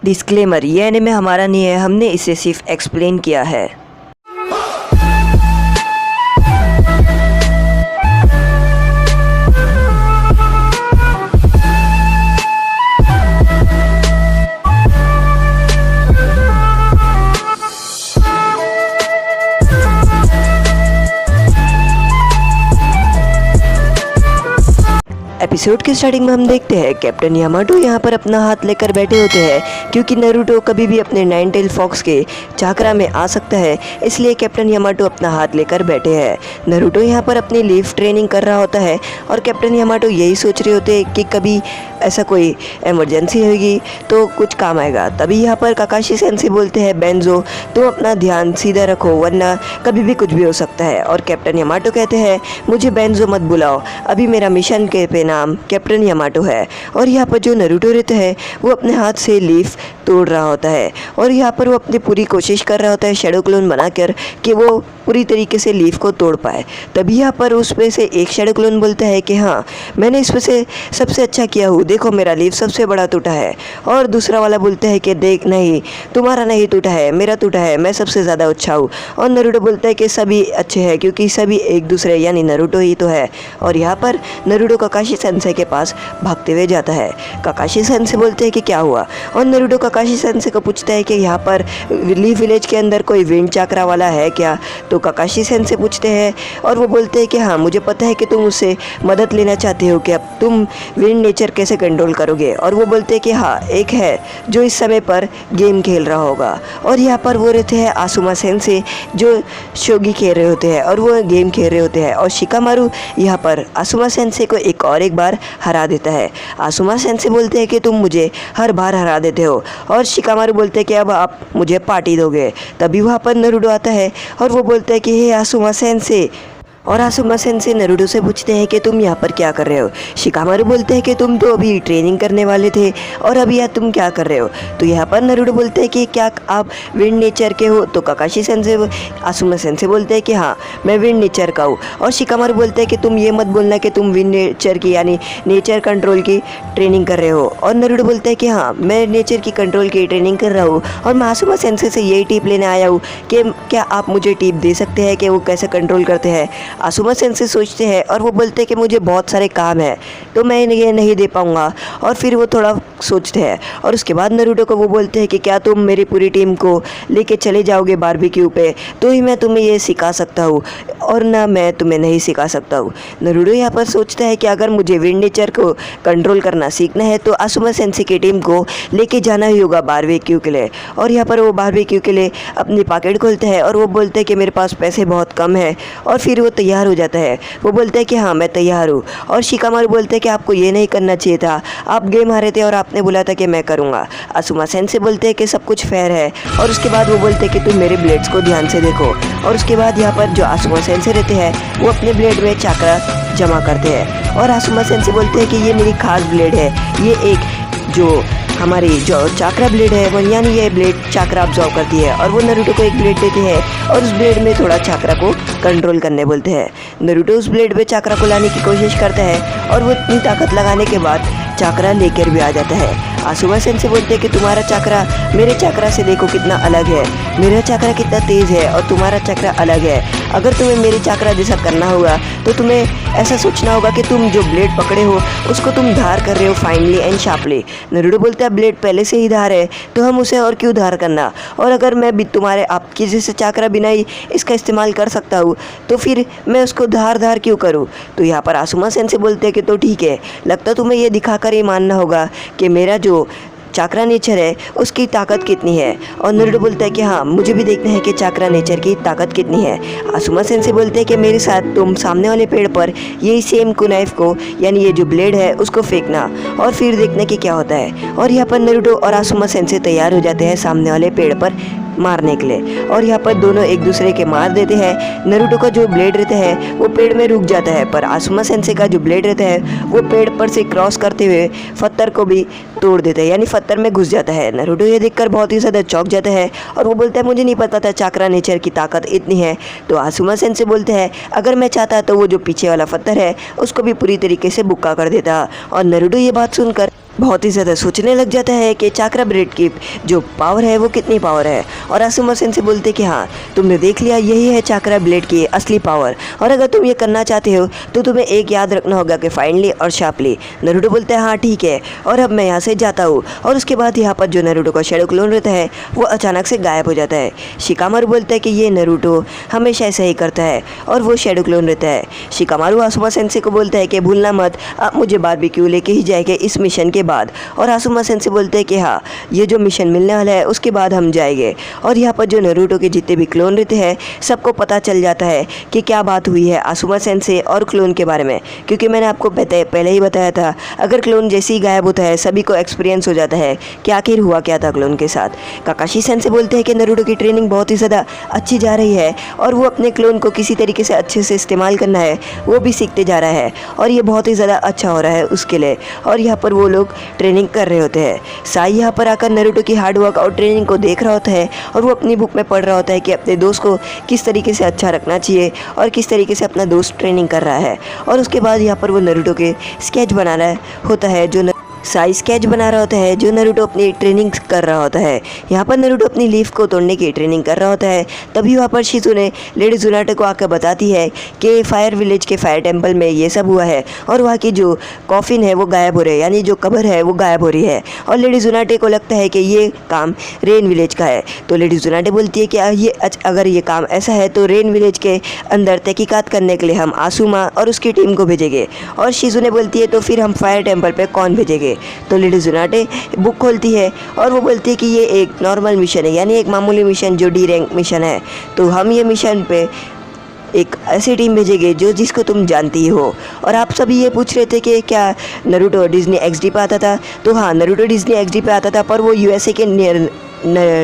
Disclaimer, ये anime हमारा नहीं है, हमने इसे सिर्फ एक्सप्लेन किया है। एपिसोड के स्टार्टिंग में हम देखते हैं कैप्टन यामाटो यहाँ पर अपना हाथ लेकर बैठे होते हैं क्योंकि नारुतो कभी भी अपने नाइन टेल फॉक्स के चाकरा में आ सकता है, इसलिए कैप्टन यामाटो अपना हाथ लेकर बैठे हैं। नारुतो यहाँ पर अपनी लीफ ट्रेनिंग कर रहा होता है और कैप्टन यामाटो यही सोच रहे होते हैं कि कभी ऐसा कोई इमरजेंसी होगी तो कुछ काम आएगा। तभी यहाँ पर काकाशी सेंसेई बोलते हैं, बेंजो तुम अपना ध्यान सीधा रखो वरना कभी भी कुछ भी हो सकता है। और कैप्टन यामाटो कहते हैं, मुझे बेंजो मत बुलाओ, अभी मेरा मिशन के नाम कैप्टन यामाटो है। और यहाँ पर जो नारुतो रहता है वो अपने हाथ से लीफ तोड़ रहा होता है और यहाँ पर वो अपनी पूरी कोशिश कर रहा होता है शैडो क्लोन बनाकर कि वो पूरी तरीके से लीफ को तोड़ पाए। तभी यहाँ पर उसमें से एक शैडो क्लोन बोलता है कि हाँ मैंने इसमें से सबसे अच्छा किया हूँ, देखो मेरा लीफ सबसे बड़ा टूटा है। और दूसरा वाला बोलता है कि देख नहीं, तुम्हारा नहीं टूटा है, मेरा टूटा है, मैं सबसे ज़्यादा अच्छा हूँ। और नारुतो बोलता है कि सभी अच्छे हैं क्योंकि सभी एक दूसरे यानी नारुतो ही तो है। और यहाँ पर नारुतो काकाशी सेंसेई के पास भागते हुए जाता है। काकाशी सेंसेई बोलते हैं कि क्या हुआ, और नारुतो काकाशी सेंसेई को पूछता है कि यहाँ पर लीफ विलेज के अंदर कोई विंड चाकरा वाला है क्या। तो काकाशी सेंसेई पूछते हैं और वो बोलते हैं कि हाँ मुझे पता है कि तुम उससे मदद लेना चाहते हो कि अब तुम विंड नेचर कैसे कंट्रोल करोगे। और वो बोलते हैं कि हाँ एक है जो इस समय पर गेम खेल रहा होगा। और यहाँ पर वो रहते हैं आसुमा सेंसेई जो शोगी खेल रहे होते हैं और वो गेम खेल रहे होते हैं। और शिकामारू यहाँ पर आसुमा सेंसेई को एक बार हरा देता है। आसुमा सेंसेई बोलते हैं कि तुम मुझे हर बार हरा देते हो। और शिकामारू बोलते हैं कि अब आप मुझे पार्टी दोगे। तभी वहाँ पर नारुतो आता है और वो बोलता है कि हे आसुमा सेंसेई। और आसुमा सेंसेई नारुतो से पूछते हैं कि तुम यहाँ पर क्या कर रहे हो। शिकामारू बोलते हैं कि तुम तो अभी ट्रेनिंग करने वाले थे और अभी यार तुम क्या कर रहे हो। तो यहाँ पर नारुतो बोलते हैं कि क्या आप विंड नेचर के हो। तो काकाशी सेंसेई आसुमा सेंसेई बोलते हैं कि हाँ मैं विंड नेचर का हूँ। और शिकामारू बोलते हैं कि तुम ये मत बोलना कि तुम विंड नेचर की यानी नेचर कंट्रोल की ट्रेनिंग कर रहे हो। और नारुतो बोलता है कि हाँ मैं नेचर की कंट्रोल की ट्रेनिंग कर रहा हूँ और मैं आसुमा सेंसेई से यही टिप लेने आया हूँ कि क्या आप मुझे टिप दे सकते हैं कि वो कैसे कंट्रोल करते हैं। आसुमा सेंसेई सोचते हैं और वो बोलते हैं कि मुझे बहुत सारे काम है तो मैं ये नहीं दे पाऊँगा। और फिर वो थोड़ा सोचते हैं और उसके बाद नारुतो को वो बोलते हैं कि क्या तुम मेरी पूरी टीम को लेके चले जाओगे बारबेक्यू पे, तो ही मैं तुम्हें ये सिखा सकता हूँ और ना मैं तुम्हें नहीं सिखा सकता हूँ। नारुतो यहाँ पर सोचता है कि अगर मुझे विंड नेचर को कंट्रोल करना सीखना है तो आसुमा सेंसेई की टीम को लेके जाना ही होगा बारबेक्यू के लिए। और यहाँ पर वो बारबेक्यू के लिए अपनी पॉकेट खोलते हैं और वो बोलते हैं कि मेरे पास पैसे बहुत कम है। और फिर वो तैयार हो जाता है। वो बोलते हैं कि हाँ मैं तैयार हूँ। और शिकामारू बोलते हैं कि आपको ये नहीं करना चाहिए था, आप गेम हारे थे और आपने बोला था कि मैं करूँगा। आसुमा सेंसेई बोलते हैं कि सब कुछ फेयर है। और उसके बाद वो बोलते हैं कि तुम मेरे ब्लेड्स को ध्यान से देखो। और उसके बाद यहाँ पर जो आसुमा सेंसेई रहते हैं वो अपने ब्लेड में चाकरा जमा करते हैं। और आसुमा सेंसेई बोलते हैं कि ये मेरी खास ब्लेड है, ये एक जो हमारी जो चाकरा ब्लेड है वो यानी ये ब्लेड चाकरा ऑब्जॉर्व करती है। और वो नारुतो को एक ब्लेड देते हैं और उस ब्लेड में थोड़ा चाकरा को कंट्रोल करने बोलते हैं। नारुतो उस ब्लेड में चाकरा को लाने की कोशिश करता है और वो इतनी ताकत लगाने के बाद चाकरा लेकर भी आ जाता है। आसुमा सेंसेई बोलते हैं कि तुम्हारा चाकरा मेरे चाकरा से देखो कितना अलग है, मेरा चाकरा कितना तेज़ है और तुम्हारा चाकरा अलग है। अगर तुम्हें मेरे चाकरा जैसा करना होगा तो तुम्हें ऐसा सोचना होगा कि तुम जो ब्लेड पकड़े हो उसको तुम धार कर रहे हो फाइनली एंड शार्पली। नारुतो बोलता है ब्लेड पहले से ही धार है तो हम उसे और क्यों धार करना, और अगर मैं भी तुम्हारे आपके जैसे चाकरा बिना ही इसका इस्तेमाल कर सकता हूँ तो फिर मैं उसको धार क्यों करूँ। तो यहाँ पर आसुमा सेंसेई बोलते हैं कि तो ठीक है, लगता तुम्हें ये दिखाकर ही मानना होगा कि मेरा जो चाकरा नेचर है उसकी ताकत कितनी है। और नारुतो बोलता है कि हाँ मुझे भी देखना है कि चाकरा नेचर की ताकत कितनी है। आसुमा सेंसेई बोलते हैं कि मेरे साथ तुम सामने वाले पेड़ पर यही सेम कुनाइफ को यानी ये जो ब्लेड है उसको फेंकना और फिर देखने की क्या होता है। और यहाँ पर नारुतो और आसुमा सेंसेई तैयार हो जाते हैं सामने वाले पेड़ पर मारने के लिए। और यहाँ पर दोनों एक दूसरे के मार देते हैं। नारुतो का जो ब्लेड रहता है वो पेड़ में रुक जाता है पर आसुमा सेंसेई का जो ब्लेड रहता है वो पेड़ पर से क्रॉस करते हुए पत्थर को भी तोड़ देता है यानी पत्थर में घुस जाता है। नारुतो ये देखकर बहुत ही ज़्यादा चौंक जाता है और वो बोलता है मुझे नहीं पता था चाकरा नेचर की ताकत इतनी है। तो आसुमा सेंसेई बोलते हैं अगर मैं चाहता तो वो जो पीछे वाला पत्थर है उसको भी पूरी तरीके से बुक्का कर देता। और नारुतो ये बात सुनकर बहुत ही ज़्यादा सोचने लग जाता है कि चाक्रा ब्लेड की जो पावर है वो कितनी पावर है। और आसुमा सेंसे बोलते कि हाँ, तुमने देख लिया, यही है चाक्रा ब्लेड की असली पावर, और अगर तुम ये करना चाहते हो तो तुम्हें एक याद रखना होगा कि फाइनली और शार्पली। नरूटो बोलते हैं हाँ ठीक है, और अब मैं यहाँ से जाता हूँ। और उसके बाद यहाँ पर जो नरूटो का शैडो क्लोन रहता है वो अचानक से गायब हो जाता है। शिकामारू बोलता है कि ये नरूटो हमेशा ऐसा ही करता है, और वो शैडो क्लोन रहता है। शिकामारू आसुमा सेंसे को बोलता है कि भूलना मत, आप मुझे बारबेक्यू लेके ही जाएंगे इस मिशन के बाद। और आसुमा सेंसे बोलते हैं कि हाँ, ये जो मिशन मिलने वाला है उसके बाद हम जाएंगे। और यहाँ पर जो नरूटो के जितने भी क्लोन रहते हैं सबको पता चल जाता है कि क्या बात हुई है आसुमा सेंसे और क्लोन के बारे में, क्योंकि मैंने आपको पहले ही बताया था, अगर क्लोन जैसे ही गायब होता है सभी को एक्सपीरियंस हो जाता है कि आखिर हुआ क्या था क्लोन के साथ। काकाशी सेंसे बोलते हैं कि नरूटो की ट्रेनिंग बहुत ही ज़्यादा अच्छी जा रही है, और वो अपने क्लोन को किसी तरीके से अच्छे से इस्तेमाल करना है वो भी सीखते जा रहा है, और ये बहुत ही ज़्यादा अच्छा हो रहा है उसके लिए। और यहाँ पर वो लोग ट्रेनिंग कर रहे होते हैं। साई यहाँ पर आकर नरूटो की हार्डवर्क और ट्रेनिंग को देख रहा होता है, और वो अपनी बुक में पढ़ रहा होता है कि अपने दोस्त को किस तरीके से अच्छा रखना चाहिए और किस तरीके से अपना दोस्त ट्रेनिंग कर रहा है। और उसके बाद यहाँ पर वो नरूटो के स्केच बना रहा होता है, जो साई स्केच बना रहा होता है, जो नरूटो अपनी ट्रेनिंग कर रहा होता है। यहाँ पर नरूटो अपनी लीफ को तोड़ने की ट्रेनिंग कर रहा होता है। तभी वहाँ पर शिजुने लेडी जुनाटे को आकर बताती है कि फायर विलेज के फायर टेम्पल में ये सब हुआ है, और वहाँ की जो कॉफिन है वो गायब हो रही है, यानी जो कब्र है वो गायब हो रही है। और लेडी जुनाटे को लगता है कि ये काम रेन विलेज का है। तो लेडी जुनाटे बोलती है कि अगर ये काम ऐसा है तो रेन विलेज के अंदर तहकीकात करने के लिए हम आसुमा और उसकी टीम को भेजेंगे। और शिजुने बोलती है तो फिर हम फायर टेम्पल पर कौन भेजेंगे। तो लेडी जुनाटे बुक खोलती है और वो बोलती है कि ये एक नॉर्मल मिशन है, यानी एक मामूली मिशन जो डी रैंक मिशन है। तो हम ये मिशन पे एक ऐसी टीम भेजेंगे जिसको तुम जानती ही हो। और आप सभी ये पूछ रहे थे कि क्या नरूटो डिज्नी एक्सडी पे आता था? तो हाँ, नरूटो डिज्नी एक्सडी पे आता था, पर वो यूएसए के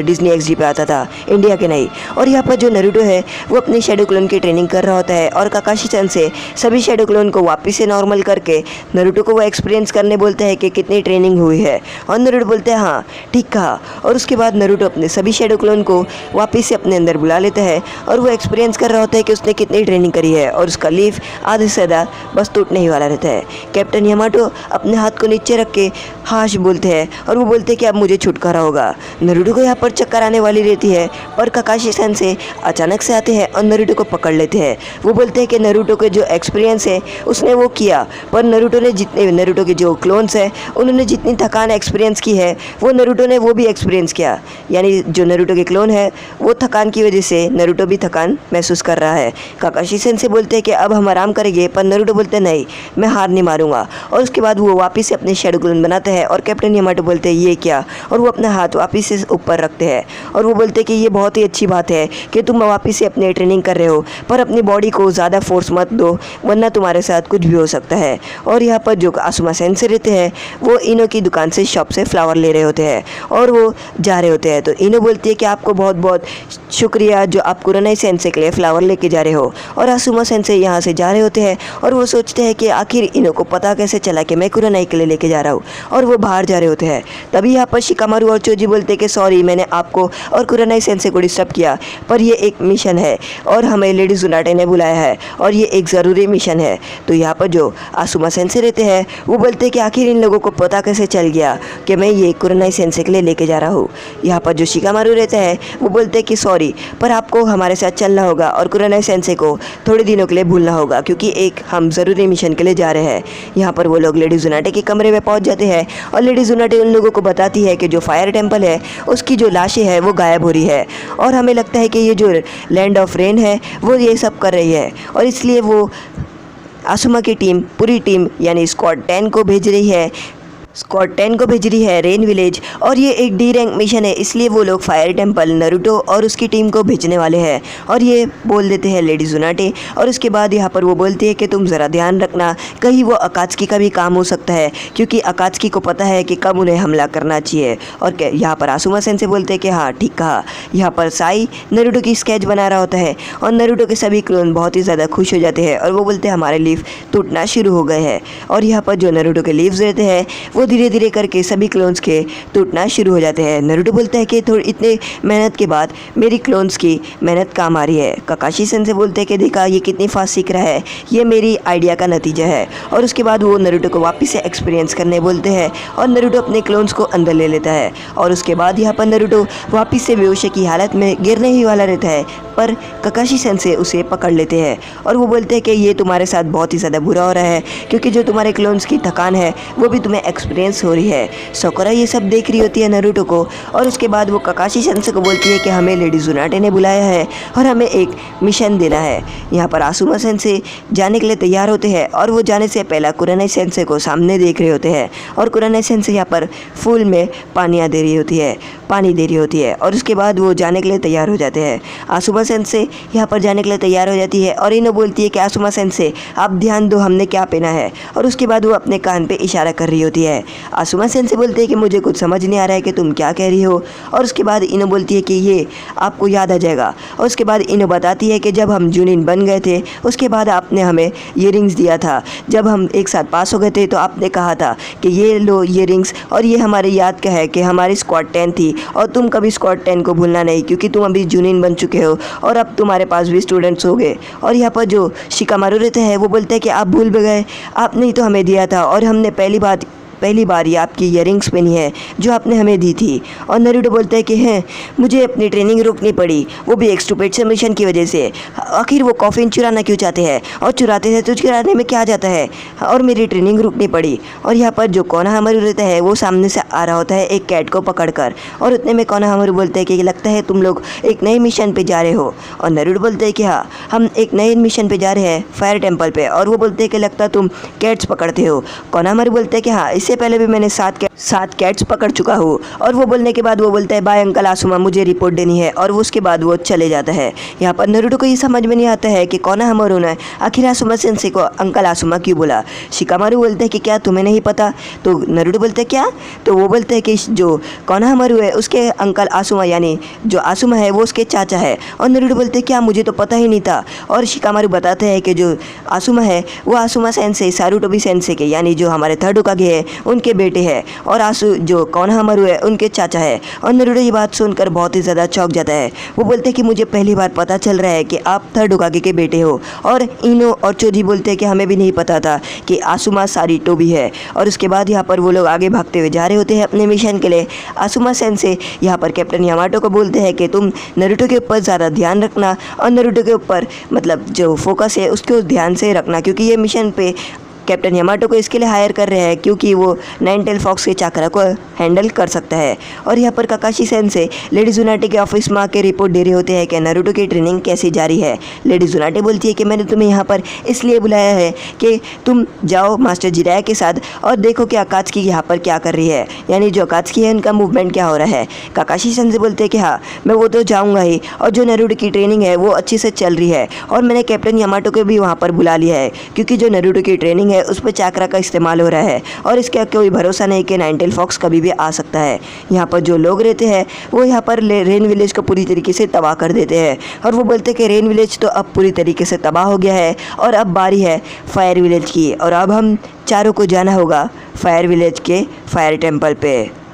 डिज्नी एक्सडी पे आता था, इंडिया के नहीं। और यहाँ पर जो नरूटो है वो अपने शैडो क्लोन की ट्रेनिंग कर रहा होता है, और काकाशी सन से सभी शैडो क्लोन को वापस से नॉर्मल करके नरूटो को वो एक्सपीरियंस करने बोलते हैं कि कितनी ट्रेनिंग हुई है। और नरूटो बोलते हैं हाँ ठीक कहा। और उसके बाद नरूटो अपने सभी शैडो क्लोन को वापस से अपने अंदर बुला लेता है, और वो एक्सपीरियंस कर रहा होता है कि उसने कितनी ट्रेनिंग करी है। और उसका लीफ आधे से ज़्यादा बस टूटने ही वाला रहता है। कैप्टन यामाटो अपने हाथ को नीचे रख के हाश बोलते हैं, और वो बोलते हैं कि अब मुझे छुटकारा होगा। नरूटो को यहाँ पर चक्कर आने वाली रहती है, पर काकाशी सन से अचानक से आते हैं और नरूटो को पकड़ लेते हैं। वो बोलते हैं कि नरूटो के जो एक्सपीरियंस है उसने वो किया, पर नरूटो के जो क्लोन्स हैं उन्होंने जितनी थकान एक्सपीरियंस की है वो नरूटो ने वो भी एक्सपीरियंस किया। यानी जो नरूटो के क्लोन है वो थकान की वजह से नरूटो भी थकान महसूस कर रहा है। काकाशी सन से बोलते हैं कि अब हम आराम करेंगे, पर नरूटो बोलते हैं नहीं, मैं हार नहीं मारूंगा। और उसके बाद वो वापस से अपने शैडो क्लोन बनाते हैं, और कैप्टन यामाटो बोलते हैं ये क्या, और वो अपना हाथ वापस से ऊपर रखते हैं, और वो बोलते हैं कि ये बहुत ही अच्छी बात है कि तुम वापस से अपने ट्रेनिंग कर रहे हो, पर अपनी बॉडी को ज़्यादा फोर्स मत दो, वरना तुम्हारे साथ कुछ भी हो सकता है। और यहाँ पर जो आसुमा सेंसे रहते हैं वो इनो की दुकान से शॉप से फ्लावर ले रहे होते हैं, और वो जा रहे होते हैं। तो इनो बोलती है कि आपको बहुत बहुत शुक्रिया जो आप कुरानाई सेंसे के लिए फ्लावर लेके जा रहे हो। और आसुमा सेंसे यहाँ से जा रहे होते हैं, और वो सोचते हैं कि आखिर इनो को पता कैसे चला कि मैं कुरानाई के लिए लेके जा रहा हूँ, और वो बाहर जा रहे होते हैं। तभी यहाँ पर शिकामारू और चोजी बोलते हैं कि सॉरी, मैंने आपको और कुरानाई सेंसे को डिस्टर्ब किया, पर ये एक मिशन है और हमें लेडी जुनाटे ने बुलाया है, और ये एक ज़रूरी मिशन है। तो यहाँ पर जो आसुमा सेंसे रहते हैं वो बोलते हैं कि आखिर इन लोगों को पता कैसे चल गया कि मैं ये कुरानाई सेंसे के लिए लेके जा रहा हूँ। यहाँ पर जो शिकामारू रहता है वो बोलते हैं कि सॉरी, पर आपको हमारे साथ चलना होगा और कुरानाई सेंसे को थोड़े दिनों के लिए भूलना होगा, क्योंकि एक हम ज़रूरी मिशन के लिए जा रहे हैं। यहाँ पर वो लोग लेडी जुनाटे के कमरे में पहुँच जाते हैं, और लेडी जुनाटे उन लोगों को बताती है कि जो फायर टेम्पल है उसकी जो लाशें है वो गायब हो रही है, और हमें लगता है कि ये जो लैंड ऑफ रेन है वो ये सब कर रही है, और इसलिए वो आसुमा की टीम पूरी टीम यानी स्क्वाड 10 को भेज रही है रेन विलेज। और ये एक डी रैंक मिशन है, इसलिए वो लोग फायर टेम्पल नरूटो और उसकी टीम को भेजने वाले हैं। और ये बोल देते हैं लेडी जुनाटे, और उसके बाद यहाँ पर वो बोलती है कि तुम ज़रा ध्यान रखना, कहीं वो अकात्सुकी का भी काम हो सकता है, क्योंकि अकात्सुकी को पता है कि कब उन्हें हमला करना चाहिए। और यहाँ पर आसुमा सेंसे बोलते हैं कि हाँ ठीक कहा। यहाँ पर साई नरूटो की स्केच बना रहा होता है, और नरूटो के सभी क्लोन बहुत ही ज़्यादा खुश हो जाते हैं, और वो बोलते हैं हमारे लीफ टूटना शुरू हो गए हैं। और यहाँ पर जो नरूटो के लीव्स रहते हैं वो धीरे धीरे करके सभी क्लोन्स के टूटना शुरू हो जाते हैं। नारुतो बोलता है कि थोड़ी इतने मेहनत के बाद मेरी क्लोन्स की मेहनत काम आ रही है। काकाशी सेंसेई बोलते हैं कि देखा ये कितनी फास्ट सीख रहा है, ये मेरी आइडिया का नतीजा है। और उसके बाद वो नारुतो को वापस से एक्सपीरियंस करने बोलते हैं और नारुतो अपने क्लोन्स को अंदर ले लेता है। और उसके बाद यहाँ पर नारुतो वापस से बेहोश की हालत में गिरने ही वाला रहता है, पर काकाशी सेंसेई उसे पकड़ लेते हैं और वो बोलते हैं कि ये तुम्हारे साथ बहुत ही ज़्यादा बुरा हो रहा है, क्योंकि जो तुम्हारे क्लोन्स की थकान है वो भी तुम्हें एक्सपीरियंस हो रही है। साकुरा ये सब देख रही होती है नारुतो को, और उसके बाद वो काकाशी सेंसेई को बोलती है कि हमें लेडी जुनाटे ने बुलाया है और हमें एक मिशन देना है। यहाँ पर आसुमा सेंसेई जाने के लिए तैयार होते हैं और वो जाने से पहले कुराने सेंसेई को सामने देख रहे होते हैं और कुराने सेंसेई यहाँ पर फूल में पानी दे रही होती है और उसके बाद वो जाने के लिए तैयार हो जाते हैं। आसुमा सेंसेई यहाँ पर जाने के लिए तैयार हो जाती है और इन्हें बोलती है कि आसुमा सेंसेई आप ध्यान दो हमने क्या पहना है, और उसके बाद वो अपने कान पे इशारा कर रही होती है। आसुमा सेंसेई बोलते हैं कि मुझे कुछ समझ नहीं आ रहा है कि तुम क्या कह रही हो, और उसके बाद इन्हें बोलती है कि ये आपको याद आ जाएगा। और उसके बाद इन्हें बताती है कि जब हम जूनिन बन गए थे उसके बाद आपने हमें ईयरिंग्स दिया था, जब हम एक साथ पास हो गए थे तो आपने कहा था कि ये लो ईयरिंग्स, और ये हमारी याद का है कि हमारी स्क्वाड 10 थी और तुम कभी स्क्वाड 10 को भूलना नहीं, क्योंकि तुम अभी जूनिन बन चुके हो और अब तुम्हारे पास भी स्टूडेंट्स हो गए। और यहाँ पर जो शिकामारू रहते हैं वो बोलते हैं कि आप भूल भी गए, आपने ही तो हमें दिया था और हमने पहली बार ये आपकी ईयरिंग्स पहनी है जो आपने हमें दी थी। और नारुतो बोलता है कि हैं मुझे अपनी ट्रेनिंग रोकनी पड़ी, वो भी एक स्टूपिड से मिशन की वजह से। आखिर वो कॉफिन चुराना क्यों चाहते हैं, और चुराते हैं तो चुराने में क्या जाता है, और मेरी ट्रेनिंग रुकनी पड़ी। और यहाँ पर जो कोनोहामारू रहता है वो सामने से आ रहा होता है एक कैट को पकड़कर, और उतने में कोनोहामारू बोलते हैं कि लगता है तुम लोग एक नए मिशन पे जा रहे हो। और नारुतो बोलते हैं कि हाँ हम एक नए मिशन पे जा रहे हैं फायर टेम्पल पे, और वो बोलते हैं कि लगता तुम कैट्स पकड़ते हो। कोनोहामारू बोलते हैं कि हाँ इससे पहले भी मैंने 7 कैट्स पकड़ चुका हूँ। और वो बोलने के बाद वो बोलता है बाय अंकल आसुमा मुझे रिपोर्ट देनी है, और वो उसके बाद वो चले जाता है। यहाँ पर नारुतो को ये समझ में नहीं आता है कि कोनोहामारू ने आखिर आसुमा सेंसेई को अंकल आसुमा क्यों बोला। शिकामारू बोलते हैं कि क्या तुम्हें नहीं पता, तो नारुतो बोलते हैं क्या, तो वो बोलते हैं कि जो कोनोहामारू है उसके अंकल आसुमा यानी जो आसुमा है वो उसके चाचा है। और नारुतो बोलते हैं क्या मुझे तो पता ही नहीं था। और शिकामारू बताते हैं कि जो आसुमा है वो आसुमा सेंसेई सारुटोबी सेंसेई के यानी जो हमारे थर्ड होकागे है उनके बेटे हैं, और जो कोनोहामारू है उनके चाचा है। और नारुतो ये बात सुनकर बहुत ही ज़्यादा चौंक जाता है। वो बोलते हैं कि मुझे पहली बार पता चल रहा है कि आप थर्ड होकागे के बेटे हो। और इनो और चोजी बोलते हैं कि हमें भी नहीं पता था कि आसुमा सारुटोबी है। और उसके बाद यहाँ पर वो लोग आगे भागते हुए जा रहे होते हैं अपने मिशन के लिए। आसुमा सेंसेई यहाँ पर कैप्टन यामाटो को बोलते हैं कि तुम नारुतो के ऊपर ज़्यादा ध्यान रखना, और नारुतो के ऊपर मतलब जो फोकस है उसको ध्यान से रखना, क्योंकि ये मिशन पे कैप्टन यामाटो को इसके लिए हायर कर रहे हैं क्योंकि वो नाइन टेल फॉक्स के चाकरा को हैंडल कर सकता है। और यहाँ पर काकाशी सेंसेई लेडी जुनाटे के ऑफिस में आके रिपोर्ट दे रहे होते हैं कि नारुतो की ट्रेनिंग कैसी जारी है। लेडी जुनाटे बोलती है कि मैंने तुम्हें यहाँ पर इसलिए बुलाया है कि तुम जाओ मास्टर जिराया के साथ और देखो कि अकात्सुकी यहाँ पर क्या कर रही है, यानी जो अकात्सुकी है उनका मूवमेंट क्या हो रहा है। काकाशी सेंसेई बोलते हैं कि हाँ मैं वो तो जाऊँगा ही, और जो नारुतो की ट्रेनिंग है वो अच्छे से चल रही है, और मैंने कैप्टन यामाटो को भी वहाँ पर बुला लिया है, क्योंकि जो नारुतो की ट्रेनिंग है उस पर चाकरा का इस्तेमाल हो रहा है, और इसका कोई भरोसा नहीं कि नाइन टेल फॉक्स कभी भी आ सकता है। यहाँ पर जो लोग रहते हैं वो यहाँ पर रेन विलेज को पूरी तरीके से तबाह कर देते हैं, और वो बोलते हैं कि रेन विलेज तो अब पूरी तरीके से तबाह हो गया है और अब बारी है फायर विलेज की, और अब हम चारों को जाना होगा फायर विलेज के फायर टेम्पल पे।